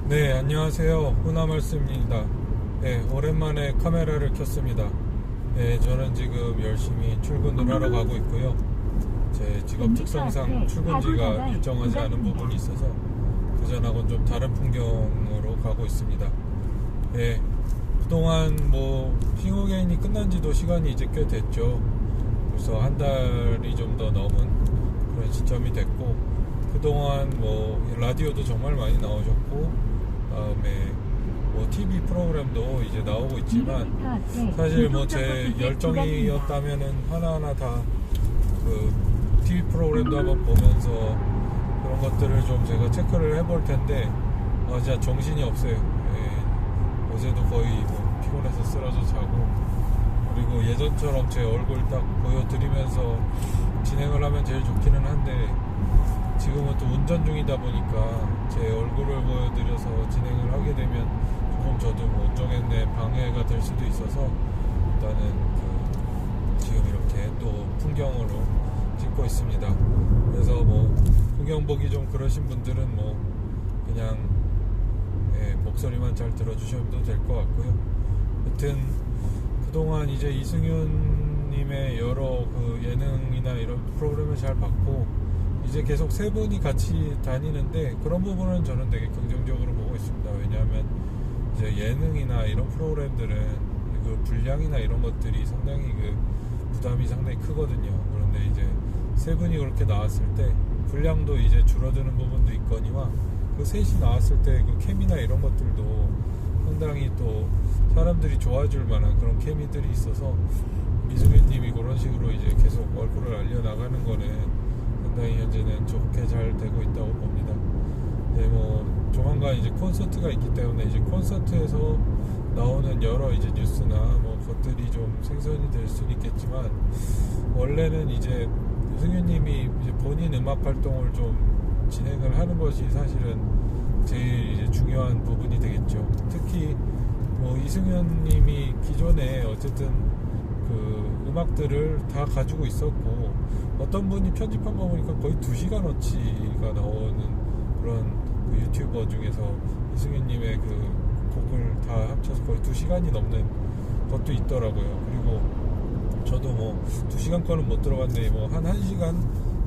네, 안녕하세요. 후나말씀입니다. 네, 오랜만에 카메라를 켰습니다. 네, 저는 지금 열심히 출근을 하러 가고 있고요. 제 직업 특성상 출근지가 일정하지 않은 부분이 있어서 그전하고는 좀 다른 풍경으로 가고 있습니다. 네, 그동안 싱어게인이 끝난 지도 시간이 이제 꽤 됐죠. 벌써 한 달이 좀 더 넘은 그런 시점이 됐고, 그동안 라디오도 정말 많이 나오셨고, 다음에 TV 프로그램도 이제 나오고 있지만, 사실 제 열정이었다면은 하나하나 다 그 TV 프로그램도 한번 보면서 그런 것들을 좀 제가 체크를 해볼 텐데, 진짜 정신이 없어요. 예, 어제도 거의 피곤해서 쓰러져 자고, 그리고 예전처럼 제 얼굴 딱 보여드리면서 진행을 하면 제일 좋기는 한데, 지금은 또 운전 중이다 보니까 제 얼굴을 보여드려서 진행을 하게 되면 조금 저도 운전에 방해가 될 수도 있어서, 일단은 지금 이렇게 또 풍경으로 찍고 있습니다. 그래서 풍경 보기 좀 그러신 분들은 그냥 목소리만 잘 들어주셔도 될 것 같고요. 여튼 그동안 이제 이승윤님의 여러 예능이나 이런 프로그램을 잘 봤고, 이제 계속 세 분이 같이 다니는데 그런 부분은 저는 되게 긍정적으로 보고 있습니다. 왜냐하면 이제 예능이나 이런 프로그램들은 그 분량이나 이런 것들이 상당히 부담이 상당히 크거든요. 그런데 이제 세 분이 그렇게 나왔을 때 분량도 이제 줄어드는 부분도 있거니와, 그 셋이 나왔을 때 그 케미나 이런 것들도 상당히 또 사람들이 좋아줄 만한 그런 케미들이 있어서, 이승윤님이 그런 식으로 이제 계속 얼굴을 알려나가는 거는 상당히 현재는 좋게 잘 되고 있다고 봅니다. 네, 조만간 이제 콘서트가 있기 때문에 이제 콘서트에서 나오는 여러 이제 뉴스나 것들이 좀 생선이 될 수는 있겠지만, 원래는 이제 승윤님이 이제 본인 음악 활동을 좀 진행을 하는 것이 사실은 제일 이제 중요한 부분이 되겠죠. 특히 이승윤님이 기존에 어쨌든 그 음악들을 다 가지고 있었고, 어떤 분이 편집한 거 보니까 거의 2시간어치가 나오는 그런 유튜버 중에서 이승윤님의 곡을 다 합쳐서 거의 2시간이 넘는 것도 있더라고요. 그리고 저도 2시간 거는 못 들어봤는데 한 1시간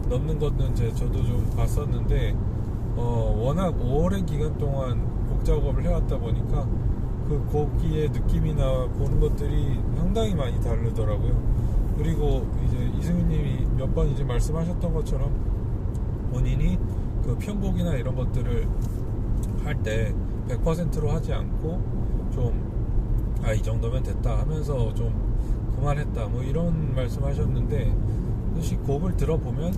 넘는 것은 저도 좀 봤었는데, 워낙 오랜 기간 동안 곡 작업을 해왔다 보니까 그 곡의 느낌이나 보는 것들이 상당히 많이 다르더라고요. 그리고 이제 이승윤님이 몇 번 이제 말씀하셨던 것처럼 본인이 그 편곡이나 이런 것들을 할 때 100%로 하지 않고 좀 이 정도면 됐다 하면서 좀 그만했다 이런 말씀하셨는데, 사실 곡을 들어보면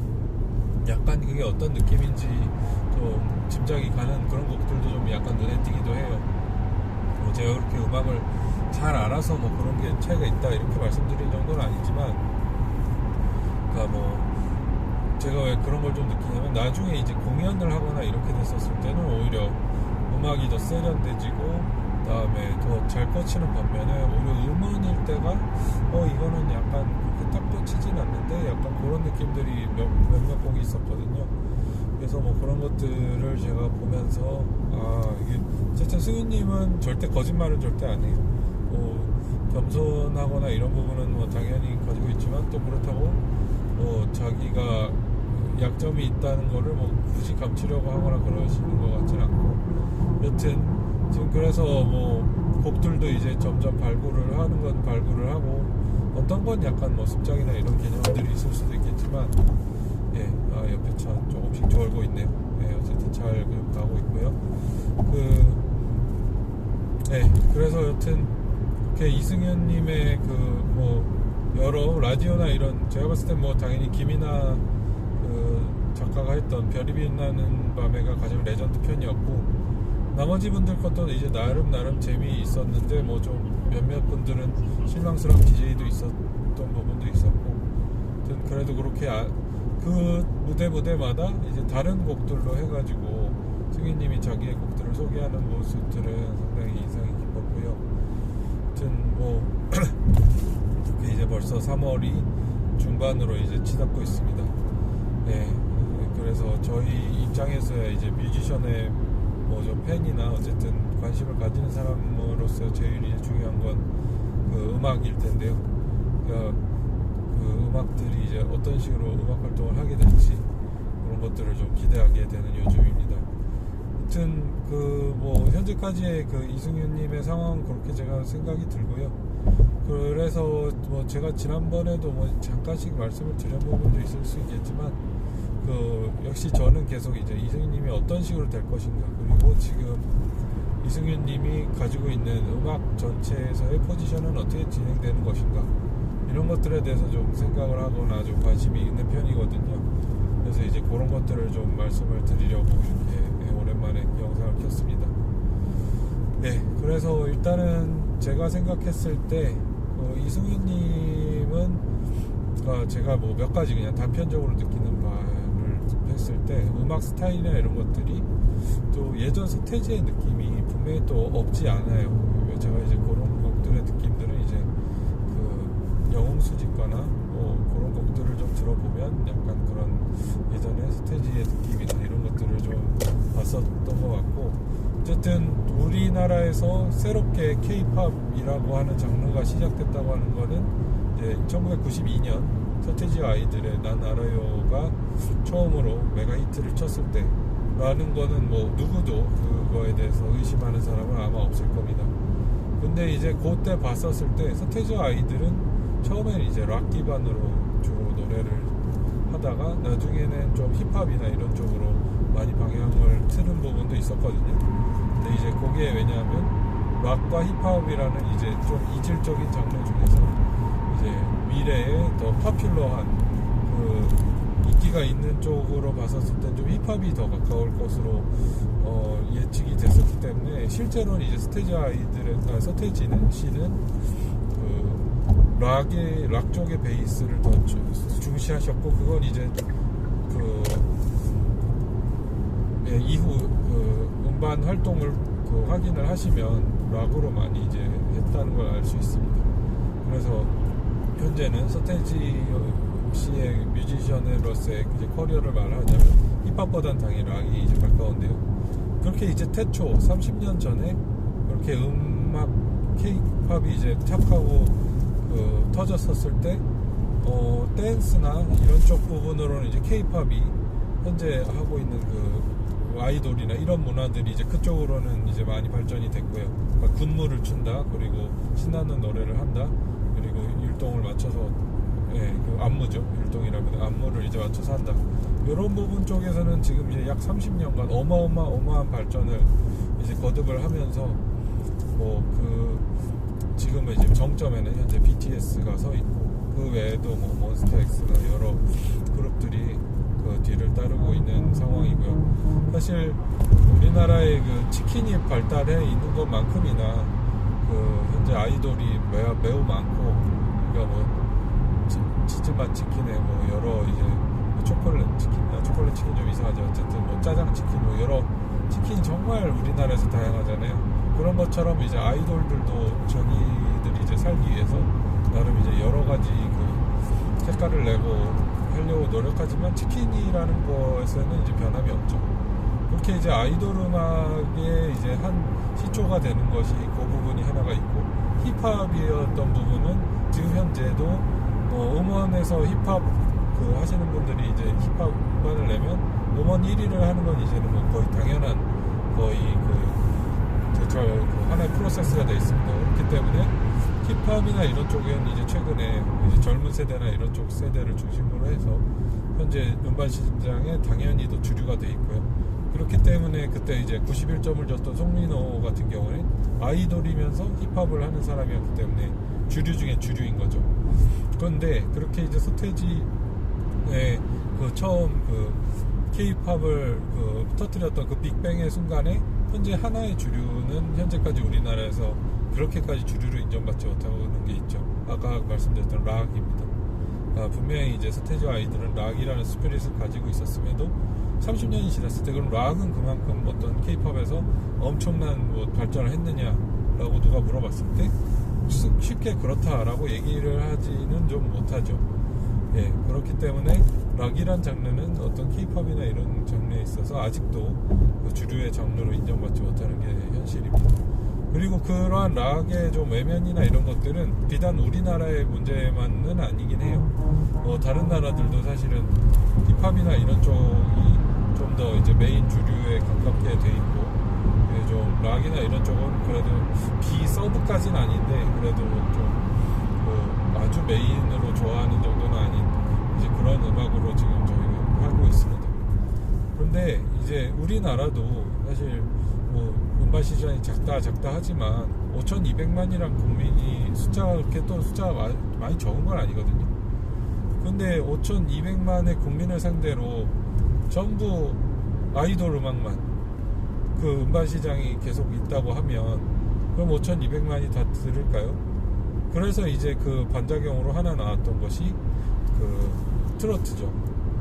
약간 그게 어떤 느낌인지 좀 짐작이 가는 그런 곡들도 좀 약간 눈에 띄기도 해요. 제가 그렇게 음악을 잘 알아서 그런 게 차이가 있다 이렇게 말씀드릴 정도는 아니지만, 제가 왜 그런 걸 좀 느끼냐면, 나중에 이제 공연을 하거나 이렇게 됐었을 때는 오히려 음악이 더 세련돼지고, 다음에 더 잘 꽂히는 반면에 오히려 음원일 때가 이거는 약간 그렇게 딱 꽂히진 않는데 약간 그런 느낌들이 몇몇 곡이 있었거든요. 그래서 그런 것들을 제가 보면서 이게 어쨌든 승윤님은 절대 거짓말은 절대 안 해요. 겸손하거나 이런 부분은 당연히 가지고 있지만, 또 그렇다고 자기가 약점이 있다는 거를 굳이 감추려고 하거나 그러시는 것 같지는 않고, 여튼 지금 그래서 곡들도 이제 점점 발굴을 하는 건 발굴을 하고, 어떤 건 약간 습작이나 이런 개념들이 있을 수도 있겠지만, 옆에 차 조금씩 졸고 있네요. 어쨌든 잘 가고 있고요. 그래서 여튼 이승윤님의 여러 라디오나 이런, 제가 봤을 땐 당연히 김이나 작가가 했던 별이 빛나는 밤에가 가장 레전드 편이었고, 나머지 분들 것도 이제 나름 재미 있었는데 좀 몇몇 분들은 실망스러운 DJ도 있었던 부분도 있었고, 그래도 그렇게 그 무대마다 이제 다른 곡들로 해가지고 승희님이 자기의 곡들을 소개하는 모습들은 상당히 인상이 깊었고요. 아무튼 이제 벌써 3월이 중반으로 이제 치닫고 있습니다. 그래서 저희 입장에서야 이제 뮤지션의 좀 팬이나 어쨌든 관심을 가지는 사람으로서 제일 중요한 건 그 음악일 텐데요. 그러니까 그 음악들이 이제 어떤 식으로 음악 활동을 하게 될지 그런 것들을 좀 기대하게 되는 요즘입니다. 아무튼 그 뭐 현재까지의 그 이승윤님의 상황은 그렇게 제가 생각이 들고요. 그래서 뭐 제가 지난번에도 뭐 잠깐씩 말씀을 드린 부분도 있을 수 있겠지만 그 역시 저는 계속 이제 이승윤님이 어떤 식으로 될 것인가, 그리고 지금 이승윤님이 가지고 있는 음악 전체에서의 포지션은 어떻게 진행되는 것인가, 이런 것들에 대해서 좀 생각을 하거나 좀 관심이 있는 편이거든요. 그래서 이제 그런 것들을 좀 말씀을 드리려고 이렇게 오랜만에 영상을 켰습니다. 네, 그래서 일단은 제가 생각했을 때 이승윤님은 제가 뭐 몇 가지 그냥 단편적으로 느끼는 바를 했을 때 음악 스타일이나 이런 것들이 또 예전 서태지의 느낌이 분명히 또 없지 않아요. 제가 이제 그런 곡들의 느낌들은 이제 그 영웅수집가나 뭐 그런 곡들을 좀 들어보면 약간 그런 예전의 서태지의 느낌이나 이런 것들을 좀 봤었던 것 같고, 어쨌든 우리나라에서 새롭게 K-팝이라고 하는 장르가 시작됐다고 하는 거는 이제 1992년 서태지 아이들의 난 알아요가 처음으로 메가 히트를 쳤을 때 라는 거는 뭐 누구도 그거에 대해서 의심하는 사람은 아마 없을 겁니다. 근데 이제 그때 봤었을 때 서태지 아이들은 처음에는 이제 락 기반으로 주로 노래를 하다가 나중에는 좀 힙합이나 이런 쪽으로 많이 방향을 트는 부분도 있었거든요. 근데 이제 그게 왜냐하면 락과 힙합이라는 이제 좀 이질적인 장르 중에서 이제 미래에 더 파퓰러한 그 인기가 있는 쪽으로 봤었을 때 좀 힙합이 더 가까울 것으로 예측이 됐었기 때문에 실제로는 이제 서태지는 씨는 그 락 쪽의 베이스를 더 중시하셨고, 그건 이제 그 이후 그 음반 활동을 확인을 하시면 락으로 많이 이제 했다는 걸 알 수 있습니다. 그래서 현재는 서태지 씨의 뮤지션으로서의 이제 커리어를 말하자면 힙합보단 당연히 락이 이제 가까운데요. 그렇게 이제 태초 30년 전에 그렇게 음악 K-팝이 이제 탑하고 터졌었을 때 댄스나 이런 쪽 부분으로는 이제 K-팝이 현재 하고 있는 그 아이돌이나 이런 문화들이 이제 그쪽으로는 이제 많이 발전이 됐고요. 그러니까 군무를 춘다, 그리고 신나는 노래를 한다, 그리고 율동을 맞춰서 그 안무죠. 율동이라면 안무를 이제 맞춰서 한다. 이런 부분 쪽에서는 지금 이제 약 30년간 어마어마한 발전을 이제 거듭을 하면서 지금은 이제 정점에는 현재 BTS가 서 있고, 그 외에도 뭐 몬스타엑스나 여러 그룹들이 그 뒤를 따르고 있는 상황이고요. 사실 우리나라의 그 치킨이 발달해 있는 것만큼이나 그 현재 아이돌이 매우 많고, 그러니까 뭐 치즈맛 치킨에 뭐 여러 이제 초콜릿 치킨 좀 이상하죠. 어쨌든 뭐 짜장 치킨, 뭐 여러 치킨이 정말 우리나라에서 다양하잖아요. 그런 것처럼 이제 아이돌들도 자기들이 이제 살기 위해서 나름 이제 여러 가지 그 색깔을 내고 하려고 노력하지만 치킨이라는 것에서는 이제 변함이 없죠. 그렇게 이제 아이돌 음악의 이제 한 시초가 되는 것이 그 부분이 하나가 있고, 힙합이었던 부분은 지금 현재도 음원에서 힙합 그 하시는 분들이 이제 힙합 음반을 내면 음원 1위를 하는 건 이제는 뭐 거의 당연한 거의 그 하나의 프로세스가 되어 있습니다. 그렇기 때문에 힙합이나 이런 쪽은 이제 최근에 이제 젊은 세대나 이런 쪽 세대를 중심으로 해서 현재 음반 시장에 당연히 더 주류가 되어 있고요. 그렇기 때문에 그때 이제 91점을 줬던 송민호 같은 경우에 아이돌이면서 힙합을 하는 사람이었기 때문에 주류 중에 주류인 거죠. 그런데 그렇게 이제 서태지의 그 처음 그 K-팝을 터뜨렸던 그 빅뱅의 순간에 현재 하나의 주류는 현재까지 우리나라에서 그렇게까지 주류로 인정받지 못하고 있는 게 있죠. 아까 말씀드렸던 락입니다. 분명히 이제 서태지 아이들은 락이라는 스피릿을 가지고 있었음에도 30년이 지났을 때 그럼 락은 그만큼 어떤 K-팝에서 엄청난 뭐 발전을 했느냐라고 누가 물어봤을 때 쉽게 그렇다라고 얘기를 하지는 좀 못하죠. 예, 그렇기 때문에 락이란 장르는 어떤 K-팝이나 이런 장르에 있어서 아직도 그 주류의 장르로 인정받지 못하는 게 현실입니다. 그리고 그러한 락의 좀 외면이나 이런 것들은 비단 우리나라의 문제만은 아니긴 해요. 다른 나라들도 사실은 힙합이나 이런 쪽이 좀 더 이제 메인 주류에 가깝게 돼 있고, 좀 락이나 이런 쪽은 그래도 비서브까지는 아닌데 그래도 좀 뭐 아주 메인으로 좋아하는 정도는 아닌 이제 그런 음악으로 지금 저희가 하고 있습니다. 그런데 이제 우리나라도 사실 뭐 음반 시장이 작다 하지만 5,200만이란 국민이 숫자가 그렇게 또 숫자가 많이 적은 건 아니거든요. 근데 5,200만의 국민을 상대로 전부 아이돌 음악만 그 음반 시장이 계속 있다고 하면 그럼 5,200만이 다 들을까요? 그래서 이제 그 반작용으로 하나 나왔던 것이 그 트로트죠.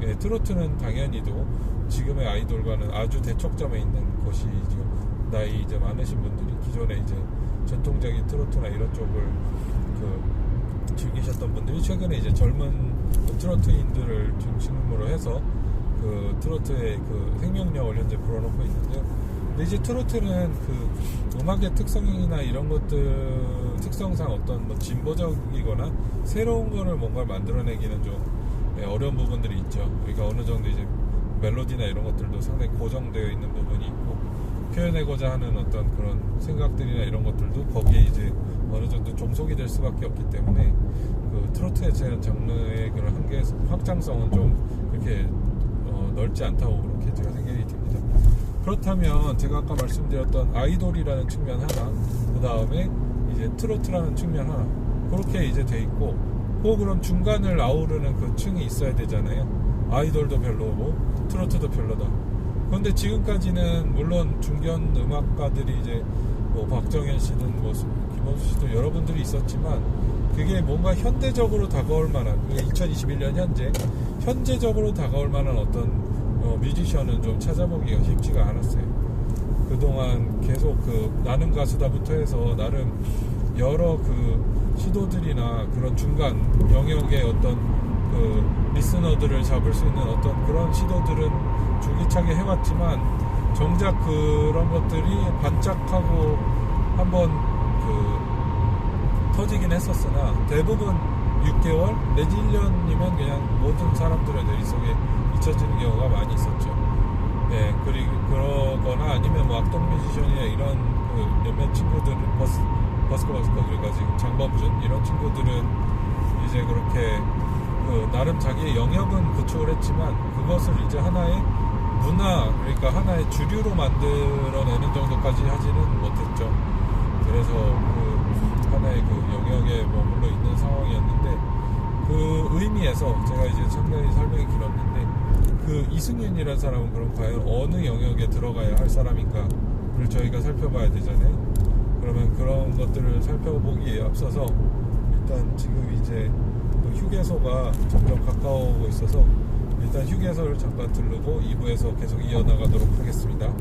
예, 트로트는 당연히도 지금의 아이돌과는 아주 대척점에 있는 것이죠. 나이 이제 많으신 분들이 기존에 이제 전통적인 트로트나 이런 쪽을 그 즐기셨던 분들이 최근에 이제 젊은 트로트인들을 중심으로 해서 그 트로트의 그 생명력을 현재 불어넣고 있는데요. 근데 이제 트로트는 그 음악의 특성이나 이런 것들 특성상 어떤 뭐 진보적이거나 새로운 거를 뭔가 만들어내기는 좀 어려운 부분들이 있죠. 그러니까 어느 정도 이제 멜로디나 이런 것들도 상당히 고정되어 있는 부분이 있고 표현하고자 하는 어떤 그런 생각들이나 이런 것들도 거기에 이제 어느 정도 종속이 될 수밖에 없기 때문에 그 트로트의 장르의 그런 한계 확장성은 좀 그렇게 넓지 않다고 그렇게 제가 생각이 듭니다. 그렇다면 제가 아까 말씀드렸던 아이돌이라는 측면 하나, 그 다음에 이제 트로트라는 측면 하나, 그렇게 이제 돼 있고, 그럼 중간을 아우르는 그 층이 있어야 되잖아요. 아이돌도 별로고 트로트도 별로다. 그런데 지금까지는 물론 중견 음악가들이 이제 뭐 박정현 씨든 뭐 김원수 씨도 여러분들이 있었지만 그게 뭔가 현대적으로 다가올 만한, 2021년 현재적으로 다가올 만한 어떤 뮤지션은 좀 찾아보기가 쉽지가 않았어요. 그동안 계속 그 나는 가수다부터 해서 나름 여러 그 시도들이나 그런 중간 영역의 어떤 그 리스너들을 잡을 수 있는 어떤 그런 시도들은 줄기차게 해왔지만 정작 그런 것들이 반짝하고 한번 그 터지긴 했었으나 대부분 6개월 내지 1년이면 그냥 모든 사람들의 머릿속에 잊혀지는 경우가 많이 있었죠. 네, 그리고 그러거나 아니면 뭐 악동 뮤지션이나 이런 그 몇몇 친구들 버스커 그러니까 지금 장범준 이런 친구들은 이제 그렇게 그 나름 자기의 영역은 구축을 했지만 그것을 이제 하나의 문화, 그러니까 하나의 주류로 만들어내는 정도까지 하지는 못했죠. 그래서 그 하나의 그 영역에 머물러 있는 상황이었는데 그 의미에서 제가 이제 상당히 설명이 길었는데 그 이승윤이라는 사람은 그럼 과연 어느 영역에 들어가야 할 사람인가를 저희가 살펴봐야 되잖아요. 그러면 그런 것들을 살펴보기에 앞서서 일단 지금 이제 또 휴게소가 점점 가까워오고 있어서 일단 휴게소를 잠깐 들르고 2부에서 계속 이어나가도록 하겠습니다.